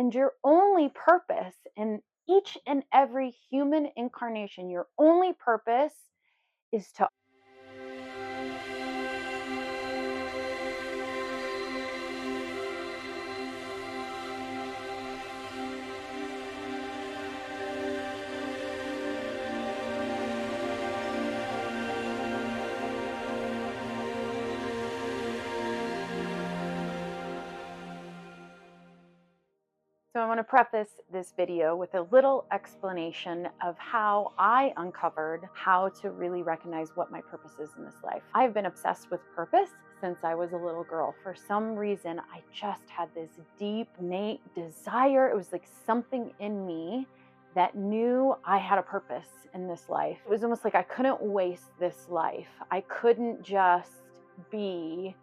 And your only purpose in each and every human incarnation, your only purpose is to So I want to preface this video with a little explanation of how I uncovered how to really recognize what my purpose is in this life. I've been obsessed with purpose since I was a little girl. For some reason, I just had this deep, innate desire. It was like something in me that knew I had a purpose in this life. It was almost like I couldn't waste this life. I couldn't just be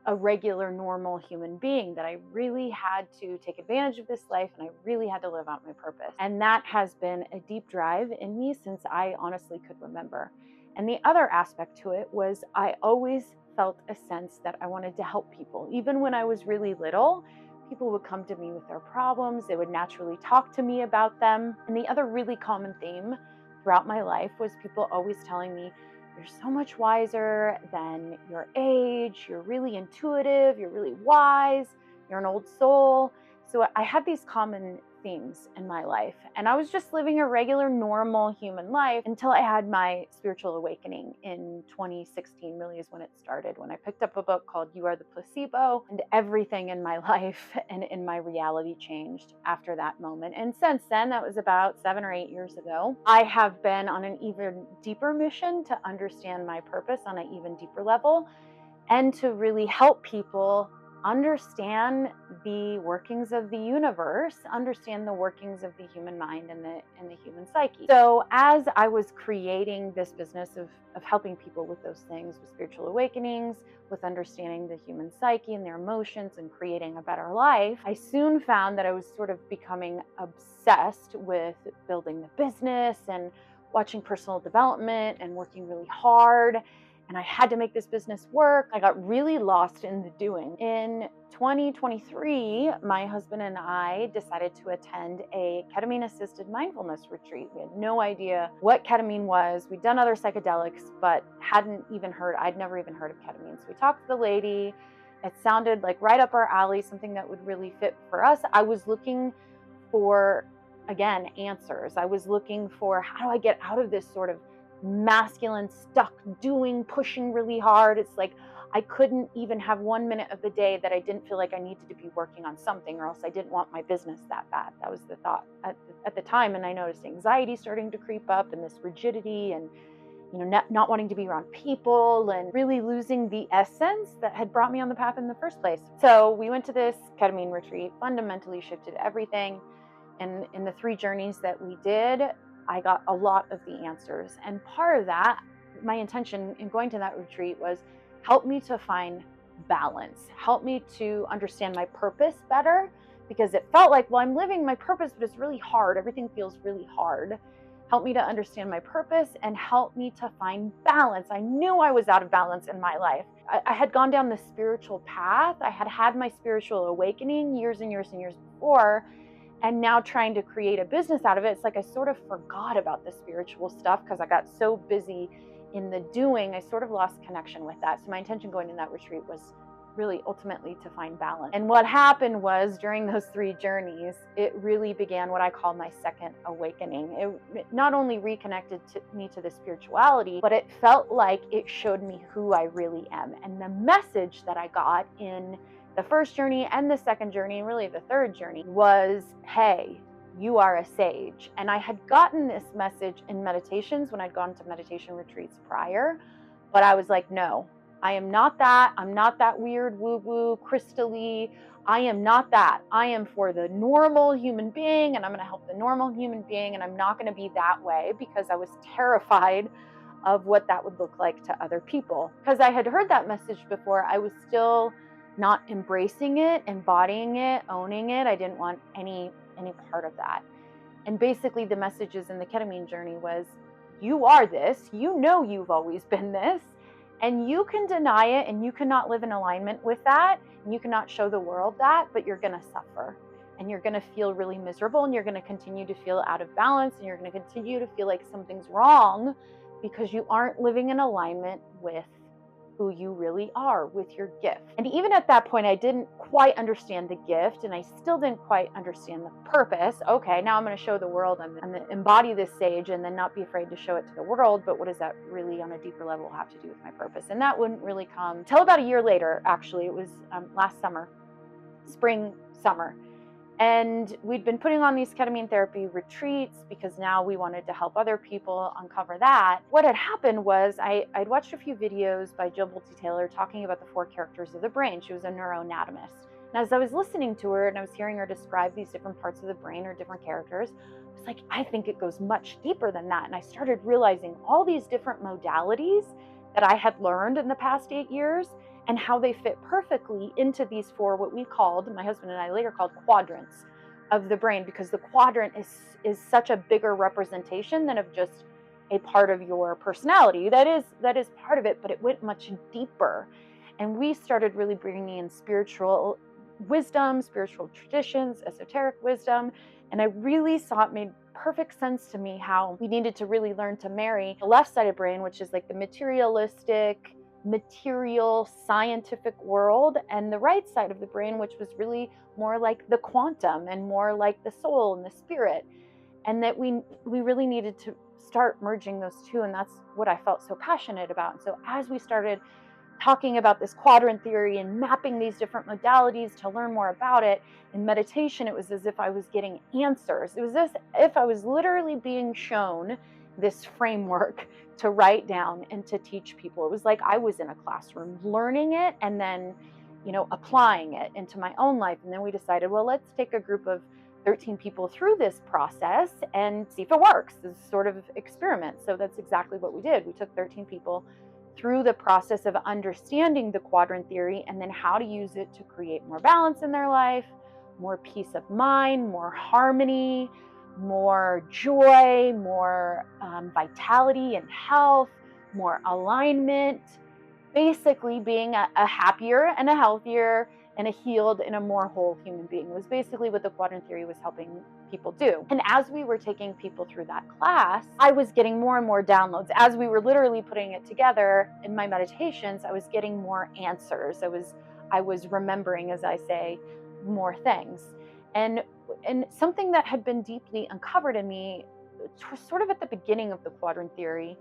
a regular, normal human being, that I really had to take advantage of this life and I really had to live out my purpose. And that has been a deep drive in me since I honestly could remember. And the other aspect to it was I always felt a sense that I wanted to help people. Even when I was really little, people would come to me with their problems. They would naturally talk to me about them. And the other really common theme throughout my life was people always telling me, "You're so much wiser than your age. You're really intuitive. You're really wise. You're an old soul." So I had these common themes in my life, and I was just living a regular, normal human life until I had my spiritual awakening in 2016, really is when it started, when I picked up a book called You Are the Placebo, and everything in my life and in my reality changed after that moment. And since then, that was about 7 or 8 years ago, I have been on an even deeper mission to understand my purpose on an even deeper level and to really help people understand the workings of the universe, understand the workings of the human mind and the human psyche. So as I was creating this business of helping people with those things, with spiritual awakenings, with understanding the human psyche and their emotions and creating a better life, I soon found that I was sort of becoming obsessed with building the business and watching personal development and working really hard. And I had to make this business work. I got really lost in the doing. In 2023, my husband and I decided to attend a ketamine-assisted mindfulness retreat. We had no idea what ketamine was. We'd done other psychedelics, but I'd never even heard of ketamine. So we talked to the lady. It sounded like right up our alley, something that would really fit for us. I was looking for, again, answers. I was looking for, how do I get out of this sort of masculine, stuck doing, pushing really hard? It's like I couldn't even have 1 minute of the day that I didn't feel like I needed to be working on something, or else I didn't want my business that bad. That was the thought at the time. And I noticed anxiety starting to creep up and this rigidity and not wanting to be around people and really losing the essence that had brought me on the path in the first place. So we went to this ketamine retreat, fundamentally shifted everything. And in the 3 journeys that we did, I got a lot of the answers. And part of that, my intention in going to that retreat was help me to find balance, help me to understand my purpose better, because it felt like, well, I'm living my purpose, but it's really hard. Everything feels really hard. Help me to understand my purpose and help me to find balance. I knew I was out of balance in my life. I had gone down the spiritual path. I had had my spiritual awakening years and years and years before. And now trying to create a business out of it, it's like I sort of forgot about the spiritual stuff because I got so busy in the doing. I sort of lost connection with that. So my intention going in that retreat was really ultimately to find balance. And what happened was, during those 3 journeys, it really began what I call my second awakening. It not only reconnected me to the spirituality, but it felt like it showed me who I really am. And the message that I got in the first journey and the second journey, and really the third journey, was, hey, you are a sage. And I had gotten this message in meditations when I'd gone to meditation retreats prior, but I was like, no, I am not that. I'm not that weird, woo-woo, crystal-y. I am not that. I am for the normal human being, and I'm going to help the normal human being, and I'm not going to be that way, because I was terrified of what that would look like to other people. Because I had heard that message before, I was still not embracing it, embodying it, owning it. I didn't want any part of that. And basically the messages in the ketamine journey was, you are this, you've always been this, and you can deny it, and you cannot live in alignment with that, and you cannot show the world that, but you're going to suffer. and you're going to feel really miserable, and you're going to continue to feel out of balance, and you're going to continue to feel like something's wrong because you aren't living in alignment with who you really are, with your gift. And even at that point, I didn't quite understand the gift, and I still didn't quite understand the purpose. Okay, now I'm going to show the world, I'm going to embody this sage and then not be afraid to show it to the world. But what does that really on a deeper level have to do with my purpose? And that wouldn't really come till about a year later. Actually, it was last summer, spring, summer. And we'd been putting on these ketamine therapy retreats because now we wanted to help other people uncover that. What had happened was I'd watched a few videos by Jill Bolte Taylor talking about the 4 characters of the brain. She was a neuroanatomist. And as I was listening to her and I was hearing her describe these different parts of the brain or different characters, I was like, I think it goes much deeper than that. And I started realizing all these different modalities that I had learned in the past 8 years and how they fit perfectly into these 4, what we called, my husband and I later called, quadrants of the brain, because the quadrant is such a bigger representation than of just a part of your personality. That is part of it, but it went much deeper. And we started really bringing in spiritual wisdom, spiritual traditions, esoteric wisdom, and I really saw it made perfect sense to me how we needed to really learn to marry the left side of brain, which is like the materialistic, material, scientific world, and the right side of the brain, which was really more like the quantum and more like the soul and the spirit. And that we really needed to start merging those two, and that's what I felt so passionate about. And so as we started talking about this quadrant theory and mapping these different modalities to learn more about it, in meditation, it was as if I was getting answers. It was as if I was literally being shown this framework to write down and to teach people. It was like I was in a classroom learning it and then, applying it into my own life. And then we decided, well, let's take a group of 13 people through this process and see if it works. This is sort of experiment. So that's exactly what we did. We took 13 people through the process of understanding the quadrant theory and then how to use it to create more balance in their life, more peace of mind, more harmony, more joy, more vitality and health, more alignment, basically being a happier and a healthier and a healed and a more whole human being was basically what the quadrant theory was helping people do. And as we were taking people through that class, I was getting more and more downloads. As we were literally putting it together in my meditations, I was getting more answers. I was remembering, as I say, more things. And something that had been deeply uncovered in me, sort of at the beginning of the quadrant theory,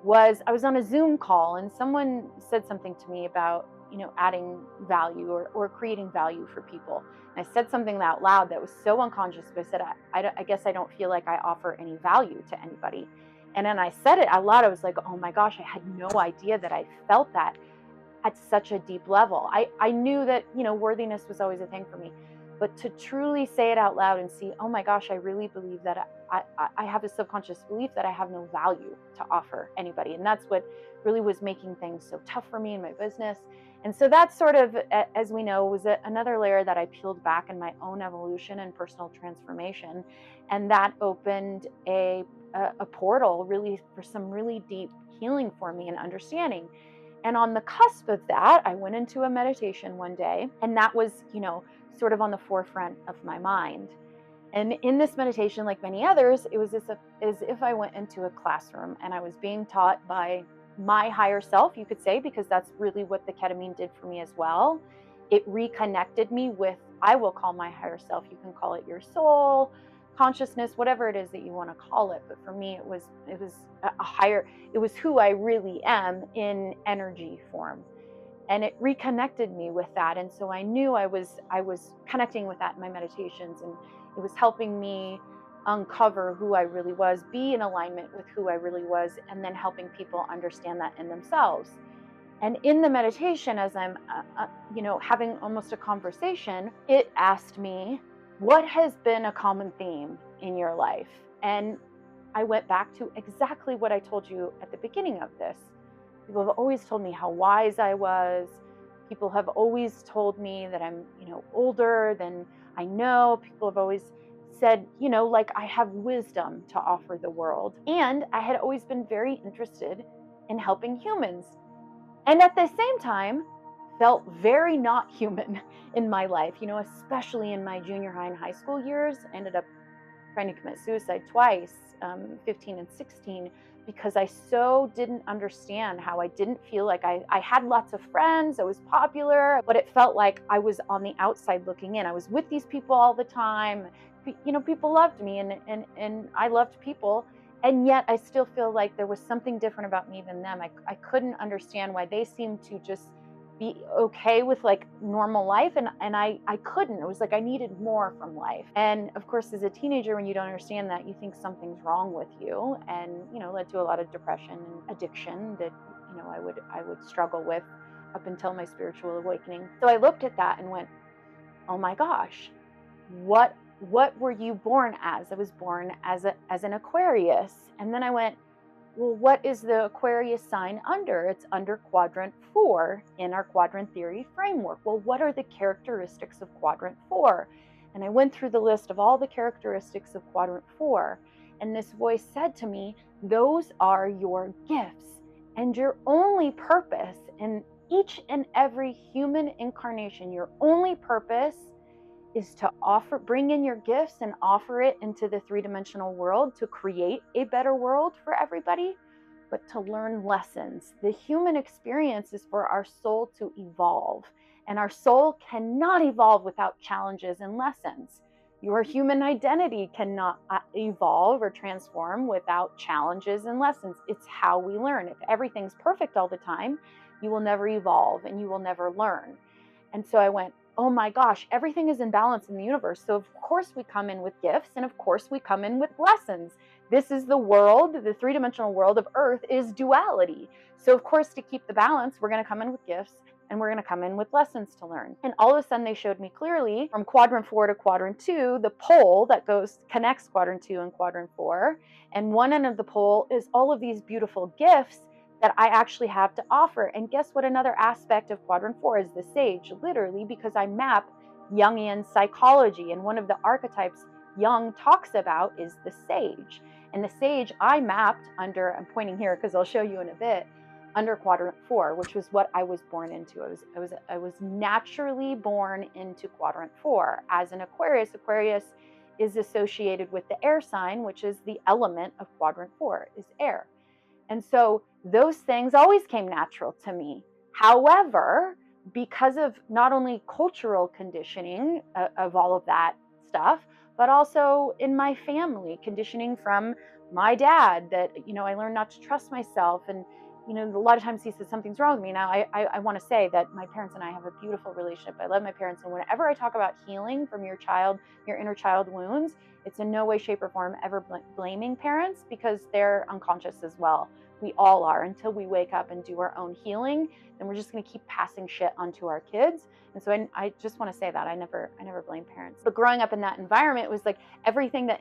was I was on a Zoom call and someone said something to me about, adding value or creating value for people. And I said something out loud that was so unconscious, but I said, I guess I don't feel like I offer any value to anybody. And then I said it out loud. I was like, oh my gosh, I had no idea that I felt that at such a deep level. I knew that, worthiness was always a thing for me. But to truly say it out loud and see, oh my gosh, I really believe that I have a subconscious belief that I have no value to offer anybody. And that's what really was making things so tough for me in my business. And so that sort of, as we know, was another layer that I peeled back in my own evolution and personal transformation. And that opened a portal really for some really deep healing for me and understanding. And on the cusp of that, I went into a meditation one day, and that was, sort of on the forefront of my mind. And in this meditation, like many others, it was as if I went into a classroom and I was being taught by my higher self, you could say, because that's really what the ketamine did for me as well. It reconnected me with, I will call my higher self. You can call it your soul, consciousness, whatever it is that you want to call it. But for me, it was a higher, it was who I really am in energy form. And it reconnected me with that. And so I knew I was connecting with that in my meditations, and it was helping me uncover who I really was, be in alignment with who I really was, and then helping people understand that in themselves. And in the meditation, as I'm, having almost a conversation, it asked me, what has been a common theme in your life? And I went back to exactly what I told you at the beginning of this. People have always told me how wise I was. People have always told me that I'm, older than I know. People have always said, like I have wisdom to offer the world. And I had always been very interested in helping humans. And at the same time, felt very not human in my life, especially in my junior high and high school years. I ended up trying to commit suicide twice, 15 and 16, because I so didn't understand how I didn't feel like I had lots of friends, I was popular, but it felt like I was on the outside looking in. I was with these people all the time. People loved me, and I loved people. And yet I still feel like there was something different about me than them. I couldn't understand why they seemed to just be okay with like normal life, and I couldn't. It was like I needed more from life. And of course, as a teenager, when you don't understand that, you think something's wrong with you, and led to a lot of depression and addiction that I would struggle with up until my spiritual awakening. So I looked at that and went, oh my gosh, what were you born as? I was born as an Aquarius. And then I went, well, what is the Aquarius sign under? It's under quadrant 4 in our quadrant theory framework. Well, what are the characteristics of quadrant 4? And I went through the list of all the characteristics of quadrant 4. And this voice said to me, those are your gifts. And your only purpose in each and every human incarnation, your only purpose is to bring in your gifts and offer it into the three-dimensional world to create a better world for everybody, but to learn lessons. The human experience is for our soul to evolve, and our soul cannot evolve without challenges and lessons. Your human identity cannot evolve or transform without challenges and lessons. It's how we learn. If everything's perfect all the time, you will never evolve and you will never learn. And so I went, oh my gosh, everything is in balance in the universe. So of course we come in with gifts, and of course we come in with lessons. This is the world, the three-dimensional world of Earth is duality. So of course, to keep the balance, we're going to come in with gifts and we're going to come in with lessons to learn. And all of a sudden they showed me clearly from quadrant 4 to quadrant 2, the pole that connects quadrant 2 and quadrant 4. And one end of the pole is all of these beautiful gifts that I actually have to offer. And guess what another aspect of quadrant 4 is? The sage, literally, because I map Jungian psychology. And one of the archetypes Jung talks about is the sage. And the sage I mapped under, I'm pointing here because I'll show you in a bit, under quadrant 4, which was what I was born into. I was naturally born into quadrant 4 as an Aquarius. Aquarius is associated with the air sign, which is the element of quadrant 4, is air. And so those things always came natural to me. However, because of not only cultural conditioning of all of that stuff, but also in my family, conditioning from my dad that, I learned not to trust myself. And, a lot of times he says something's wrong with me. Now, I want to say that my parents and I have a beautiful relationship. I love my parents. And whenever I talk about healing from your inner child wounds, it's in no way, shape, or form ever blaming parents, because they're unconscious as well. We all are, until we wake up and do our own healing. Then we're just going to keep passing shit onto our kids. And so I just want to say that I never blame parents. But growing up in that environment was like everything that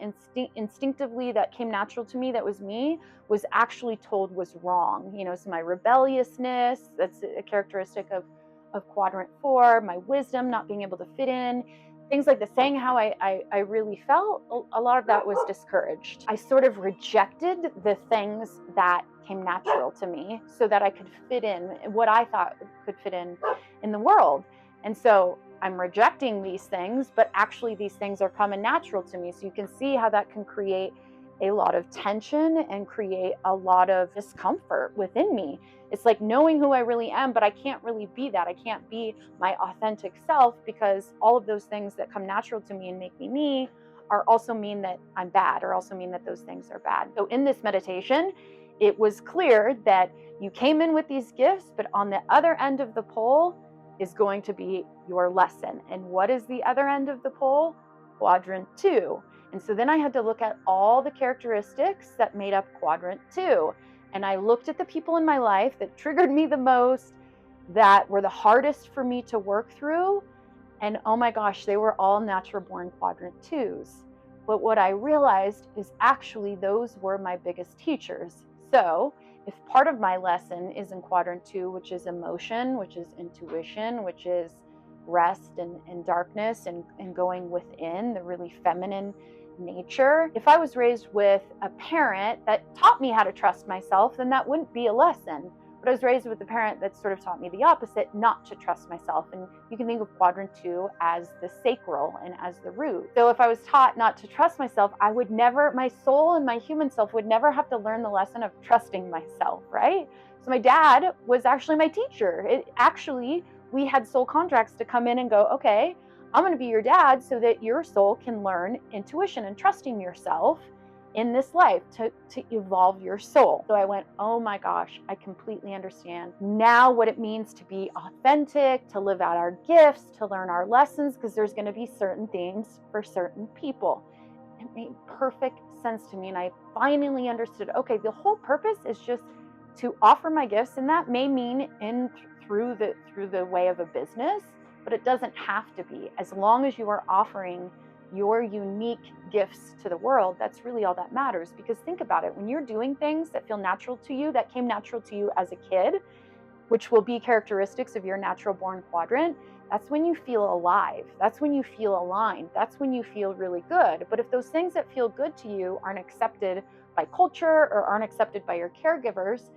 instinctively that came natural to me, that was me, was actually told was wrong. So my rebelliousness, that's a characteristic of quadrant 4, my wisdom, not being able to fit in, things like the saying how I really felt, a lot of that was discouraged. I sort of rejected the things that came natural to me so that I could fit in what I thought could fit in the world. And so I'm rejecting these things, but actually these things are coming natural to me. So you can see how that can create a lot of tension and create a lot of discomfort within me. It's like knowing who I really am, but I can't really be that. I can't be my authentic self, because all of those things that come natural to me and make me me are also mean that I'm bad, or also mean that those things are bad. So in this meditation, it was clear that you came in with these gifts, but on the other end of the pole is going to be your lesson. And what is the other end of the pole? Quadrant 2. And so then I had to look at all the characteristics that made up quadrant 2. And I looked at the people in my life that triggered me the most, that were the hardest for me to work through. And oh my gosh, they were all natural born quadrant 2s. But what I realized is actually those were my biggest teachers. So if part of my lesson is in quadrant 2, which is emotion, which is intuition, which is rest and darkness and going within, the really feminine nature. If I was raised with a parent that taught me how to trust myself, then that wouldn't be a lesson. But I was raised with a parent that sort of taught me the opposite, not to trust myself. And you can think of quadrant 2 as the sacral and as the root. So if I was taught not to trust myself, I would never, my soul and my human self would never have to learn the lesson of trusting myself, right? So my dad was actually my teacher. We had soul contracts to come in and go, okay, I'm going to be your dad so that your soul can learn intuition and trusting yourself in this life to evolve your soul. So I went, oh my gosh, I completely understand now what it means to be authentic, to live out our gifts, to learn our lessons, because there's going to be certain things for certain people. It made perfect sense to me. And I finally understood, okay, the whole purpose is just to offer my gifts. And that may mean through the way of a business, but it doesn't have to be. As long as you are offering your unique gifts to the world, that's really all that matters. Because think about it, when you're doing things that feel natural to you, that came natural to you as a kid, which will be characteristics of your natural born quadrant, that's when you feel alive. That's when you feel aligned. That's when you feel really good. But if those things that feel good to you aren't accepted by culture or aren't accepted by your caregivers,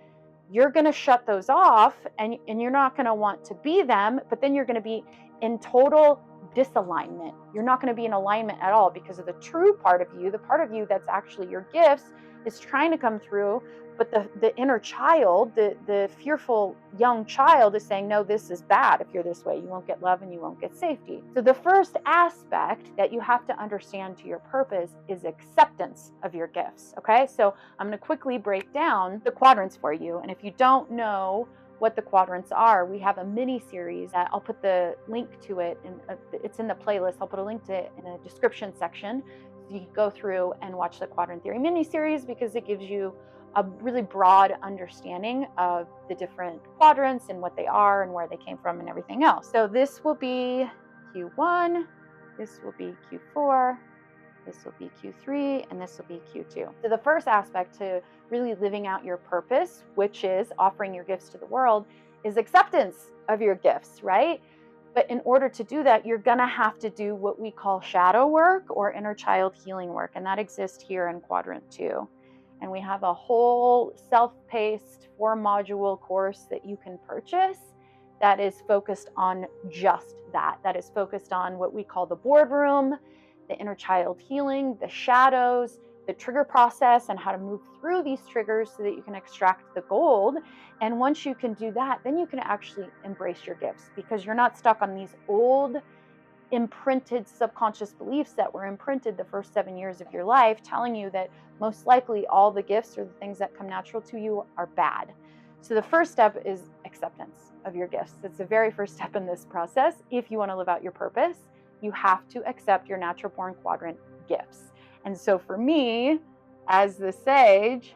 you're going to shut those off and you're not going to want to be them, but then you're going to be in total disalignment. You're not going to be in alignment at all, because of the true part of you, the part of you that's actually your gifts, is trying to come through. But the inner child, the fearful young child, is saying, no, this is bad. If you're this way, you won't get love and you won't get safety. So the first aspect that you have to understand to your purpose is acceptance of your gifts. Okay, so I'm going to quickly break down the quadrants for you. And if you don't know what the quadrants are, we have a mini series that I'll put the link to it, and it's in the playlist. I'll put a link to it in the description section, so you can go through and watch the Quadrant Theory mini series, because it gives you a really broad understanding of the different quadrants and what they are and where they came from and everything else. So this will be Q1, this will be Q4, this will be Q3, and this will be Q2. So the first aspect to really living out your purpose, which is offering your gifts to the world, is acceptance of your gifts, right? But in order to do that, you're going to have to do what we call shadow work or inner child healing work. And that exists here in Quadrant 2. And we have a whole self-paced 4-module course that you can purchase that is focused on just that. That is focused on what we call the boardroom, the inner child healing, the shadows, the trigger process, and how to move through these triggers so that you can extract the gold. And once you can do that, then you can actually embrace your gifts, because you're not stuck on these old imprinted subconscious beliefs that were imprinted the first 7 years of your life, telling you that most likely all the gifts or the things that come natural to you are bad. So the first step is acceptance of your gifts. It's the very first step in this process. If you want to live out your purpose, you have to accept your natural born quadrant gifts. And so for me, as the sage,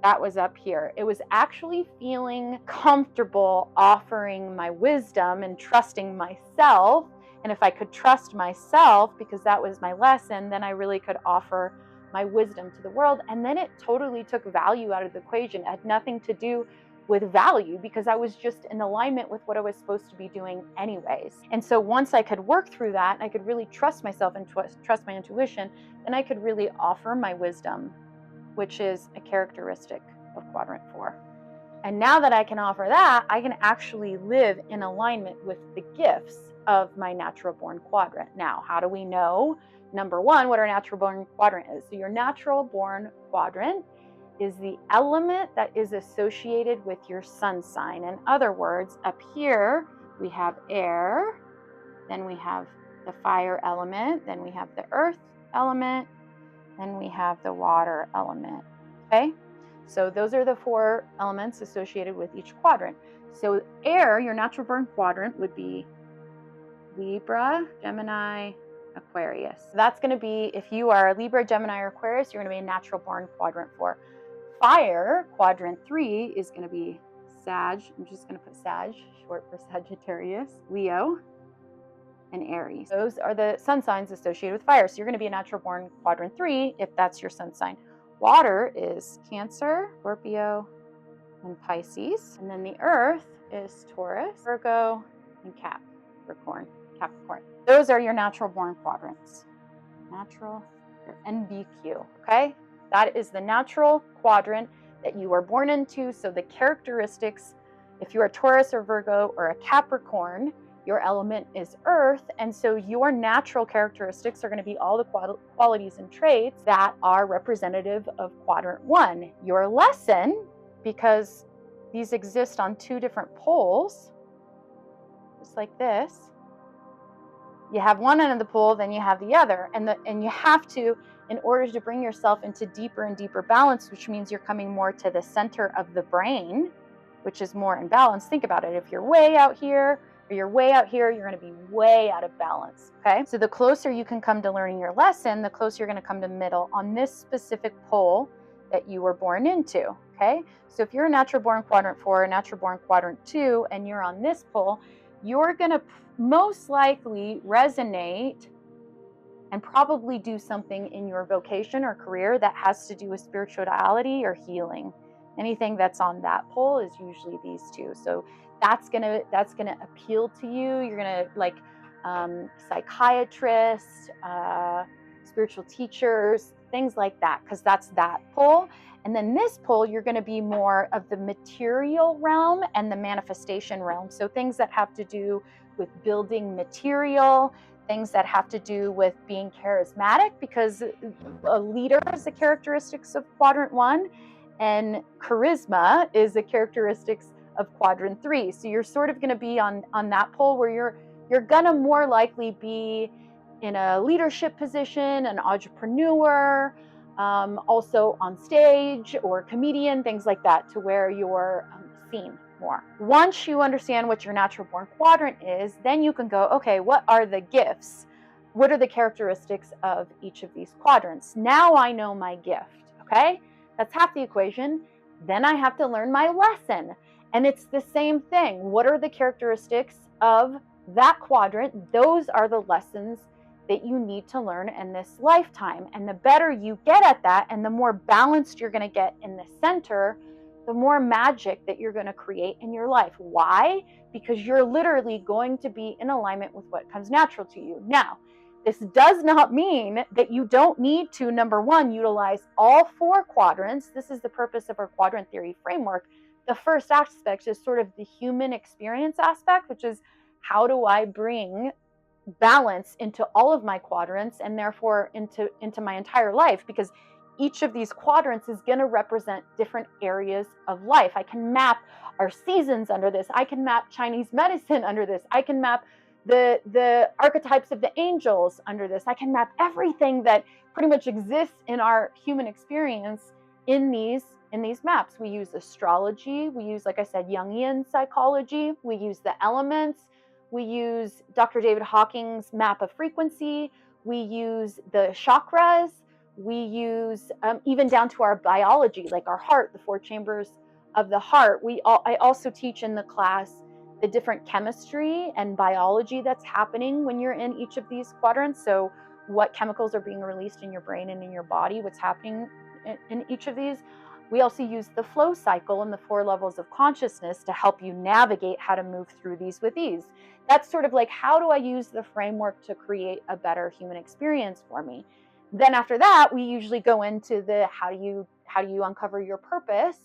that was up here. It was actually feeling comfortable offering my wisdom and trusting myself. And if I could trust myself, because that was my lesson, then I really could offer my wisdom to the world. And then it totally took value out of the equation. It had nothing to do with value, because I was just in alignment with what I was supposed to be doing anyways. And so once I could work through that, and I could really trust myself and trust my intuition, then I could really offer my wisdom, which is a characteristic of Quadrant 4. And now that I can offer that, I can actually live in alignment with the gifts of my natural born quadrant. Now, how do we know, number one, what our natural born quadrant is? So your natural born quadrant is the element that is associated with your sun sign. In other words, up here we have air, then we have the fire element, then we have the earth element, then we have the water element. Okay, so those are the 4 elements associated with each quadrant. So air, your natural born quadrant, would be Libra, Gemini, Aquarius. That's going to be, if you are Libra, Gemini, or Aquarius, you're going to be a natural born Quadrant 4. Fire, Quadrant 3, is going to be Sag. I'm just going to put Sag, short for Sagittarius, Leo, and Aries. Those are the sun signs associated with fire. So you're going to be a natural born Quadrant 3 if that's your sun sign. Water is Cancer, Scorpio, and Pisces. And then the earth is Taurus, Virgo, and Capricorn. Those are your natural born quadrants. Natural, your NBQ, okay? That is the natural quadrant that you were born into. So the characteristics, if you're a Taurus or Virgo or a Capricorn, your element is earth. And so your natural characteristics are going to be all the qualities and traits that are representative of quadrant 1. Your lesson, because these exist on two different poles, just like this. You have one end of the pole, then you have the other. And you have to, in order to bring yourself into deeper and deeper balance, which means you're coming more to the center of the brain, which is more in balance. Think about it. If you're way out here or you're way out here, you're going to be way out of balance. Okay. So the closer you can come to learning your lesson, the closer you're going to come to middle on this specific pole that you were born into. Okay. So if you're a natural born quadrant 4, a natural born quadrant 2, and you're on this pole, you're going to most likely resonate and probably do something in your vocation or career that has to do with spirituality or healing. Anything that's on that pole is usually these two. So that's gonna appeal to you. You're gonna like psychiatrists, spiritual teachers, things like that, because that's that pole. And then this pole, you're going to be more of the material realm and the manifestation realm. So things that have to do with building material, things that have to do with being charismatic, because a leader is the characteristics of quadrant 1, and charisma is the characteristics of quadrant 3. So you're sort of going to be on that pole where you're going to more likely be in a leadership position, an entrepreneur, also on stage or comedian, things like that, to where you're seen more. Once you understand what your natural born quadrant is, then you can go, okay, what are the gifts? What are the characteristics of each of these quadrants? Now I know my gift, okay? That's half the equation. Then I have to learn my lesson. And it's the same thing. What are the characteristics of that quadrant? Those are the lessons that you need to learn in this lifetime. And the better you get at that, and the more balanced you're going to get in the center, the more magic that you're going to create in your life. Why? Because you're literally going to be in alignment with what comes natural to you. Now, this does not mean that you don't need to, number one, utilize all 4 quadrants. This is the purpose of our quadrant theory framework. The first aspect is sort of the human experience aspect, which is how do I bring balance into all of my quadrants, and therefore into my entire life, because each of these quadrants is going to represent different areas of life. I can map our seasons under this. I can map Chinese medicine under this. I can map the archetypes of the angels under this. I can map everything that pretty much exists in our human experience in these maps. We use astrology. We use, like I said, Jungian psychology. We use the elements. We use Dr. David Hawking's map of frequency. We use the chakras. We use even down to our biology, like our heart, the 4 chambers of the heart. I also teach in the class the different chemistry and biology that's happening when you're in each of these quadrants. So what chemicals are being released in your brain and in your body, what's happening in each of these. We also use the flow cycle and the 4 levels of consciousness to help you navigate how to move through these with ease. That's sort of like, how do I use the framework to create a better human experience for me? Then after that, we usually go into the how do you uncover your purpose,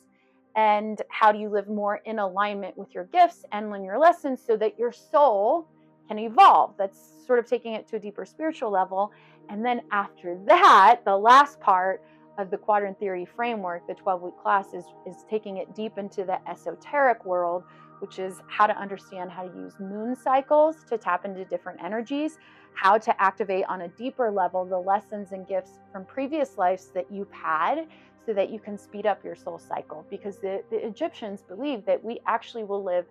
and how do you live more in alignment with your gifts and learn your lessons so that your soul can evolve. That's sort of taking it to a deeper spiritual level. And then after that, the last part of the quadrant theory framework, the 12-week class, is taking it deep into the esoteric world, which is how to understand how to use moon cycles to tap into different energies, how to activate on a deeper level the lessons and gifts from previous lives that you've had, so that you can speed up your soul cycle. Because the Egyptians believed that we actually will live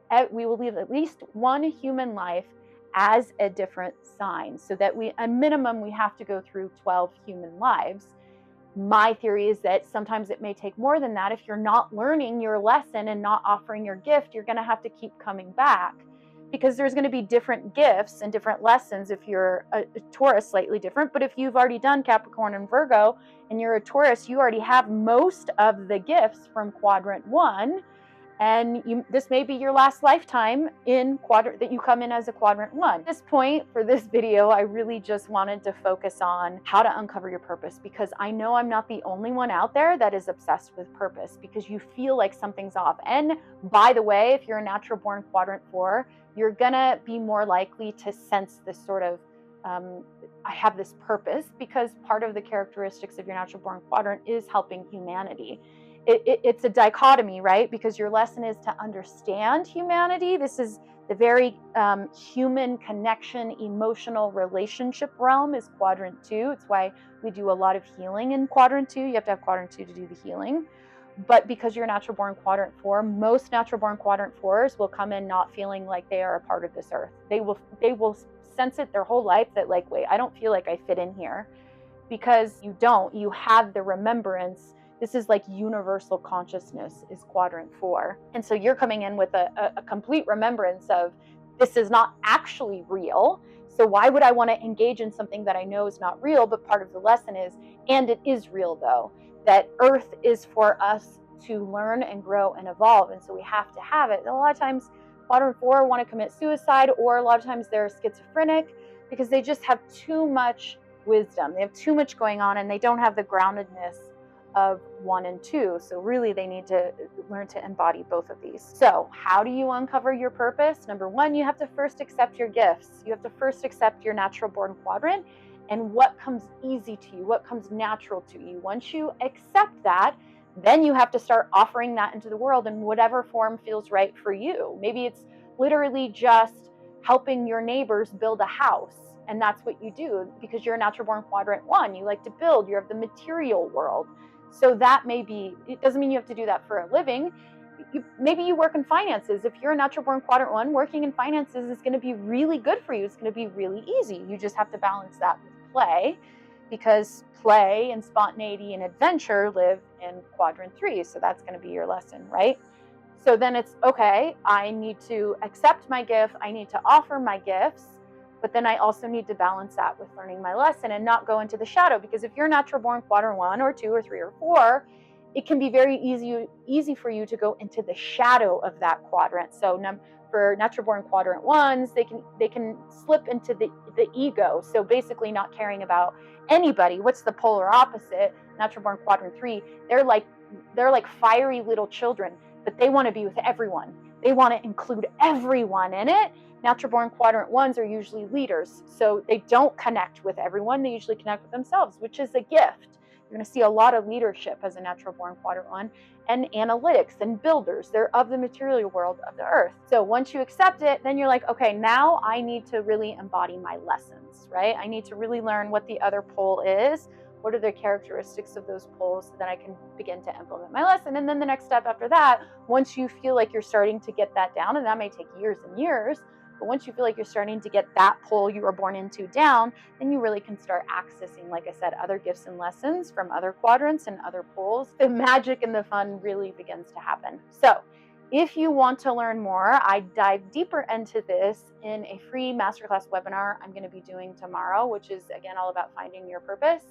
at least one human life as a different sign, so that at minimum we have to go through 12 human lives. My theory is that sometimes it may take more than that. If you're not learning your lesson and not offering your gift, you're going to have to keep coming back, because there's going to be different gifts and different lessons. If you're a Taurus, slightly different. But if you've already done Capricorn and Virgo and you're a Taurus, you already have most of the gifts from quadrant 1. And this may be your last lifetime in quadrant that you come in as a quadrant 1. At this point for this video, I really just wanted to focus on how to uncover your purpose, because I know I'm not the only one out there that is obsessed with purpose, because you feel like something's off. And by the way, if you're a natural born quadrant 4, you're gonna be more likely to sense this sort of I have this purpose, because part of the characteristics of your natural born quadrant is helping humanity. It's a dichotomy, right? Because your lesson is to understand humanity. This is the very human connection, emotional relationship realm is quadrant 2. It's why we do a lot of healing in quadrant 2. You have to have quadrant 2 to do the healing. But because you're natural born quadrant 4, most natural born quadrant 4s will come in not feeling like they are a part of this earth. They will sense it their whole life that, like, wait, I don't feel like I fit in here. Because you don't. You have the remembrance. This is like universal consciousness is quadrant 4. And so you're coming in with a complete remembrance of, this is not actually real. So why would I want to engage in something that I know is not real? But part of the lesson is, and it is real though, that Earth is for us to learn and grow and evolve. And so we have to have it. And a lot of times quadrant 4 want to commit suicide, or a lot of times they're schizophrenic because they just have too much wisdom. They have too much going on and they don't have the groundedness of 1 and 2. So really they need to learn to embody both of these. So how do you uncover your purpose? Number 1, you have to first accept your gifts. You have to first accept your natural born quadrant and what comes easy to you, what comes natural to you. Once you accept that, then you have to start offering that into the world in whatever form feels right for you. Maybe it's literally just helping your neighbors build a house. And that's what you do because you're a natural born quadrant 1. You like to build, you're of the material world. So that may be, it doesn't mean you have to do that for a living. Maybe you work in finances. If you're a natural born quadrant 1, working in finances is going to be really good for you. It's going to be really easy. You just have to balance that with play, because play and spontaneity and adventure live in quadrant 3. So that's going to be your lesson, right? So then it's, okay, I need to accept my gift. I need to offer my gifts. But then I also need to balance that with learning my lesson and not go into the shadow. Because if you're natural born quadrant 1 or 2 or 3 or 4, it can be very easy for you to go into the shadow of that quadrant. So for natural born quadrant 1s, they can slip into the ego. So basically not caring about anybody. What's the polar opposite? Natural born quadrant 3, they're like fiery little children, but they want to be with everyone. They want to include everyone in it. Natural born quadrant 1s are usually leaders, so they don't connect with everyone. They usually connect with themselves, which is a gift. You're going to see a lot of leadership as a natural born quadrant 1, and analytics and builders. They're of the material world of the earth. So once you accept it, then you're like, okay, now I need to really embody my lessons, right? I need to really learn what the other pole is. What are the characteristics of those poles so that I can begin to implement my lesson? And then the next step after that, once you feel like you're starting to get that down, and that may take years and years, but once you feel like you're starting to get that pole you were born into down, then you really can start accessing, like I said, other gifts and lessons from other quadrants and other poles. The magic and the fun really begins to happen. So if you want to learn more, I dive deeper into this in a free masterclass webinar I'm going to be doing tomorrow, which is, again, all about finding your purpose.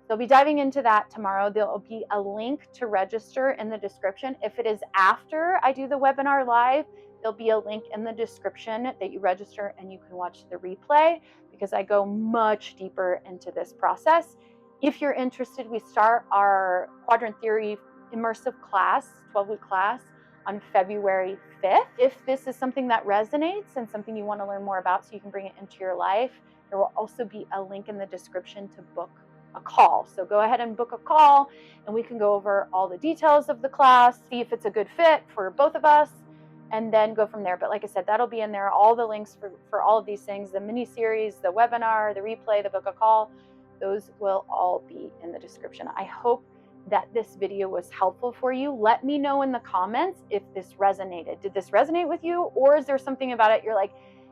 So I'll be diving into that tomorrow. There'll be a link to register in the description. If it is after I do the webinar live, there'll be a link in the description that you register and you can watch the replay, because I go much deeper into this process. If you're interested, we start our Quadrant Theory immersive class, 12-week class, on February 5th. If this is something that resonates and something you want to learn more about so you can bring it into your life, there will also be a link in the description to book a call. So go ahead and book a call and we can go over all the details of the class, see if it's a good fit for both of us, and then go from there. But like I said, that'll be in there. All the links for all of these things, the mini series, the webinar, the replay, the book a call, those will all be in the description. I hope that this video was helpful for you. Let me know in the comments if this resonated. Did this resonate with you? Or is there something about it you're like,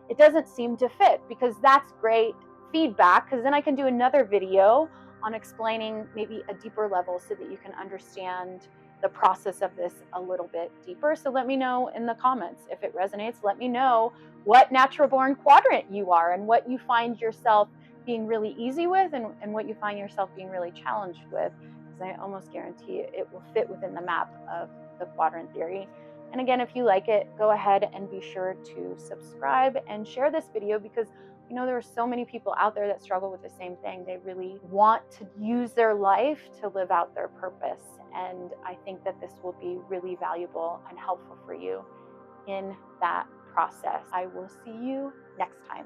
it doesn't seem to fit? Because that's great feedback, because then I can do another video on explaining maybe a deeper level so that you can understand the process of this a little bit deeper. So let me know in the comments if it resonates. Let me know what natural born quadrant you are and what you find yourself being really easy with and what you find yourself being really challenged with, because I almost guarantee it will fit within the map of the Quadrant Theory. And again, if you like it, go ahead and be sure to subscribe and share this video, because you know there are so many people out there that struggle with the same thing. They really want to use their life to live out their purpose. And I think that this will be really valuable and helpful for you in that process. I will see you next time.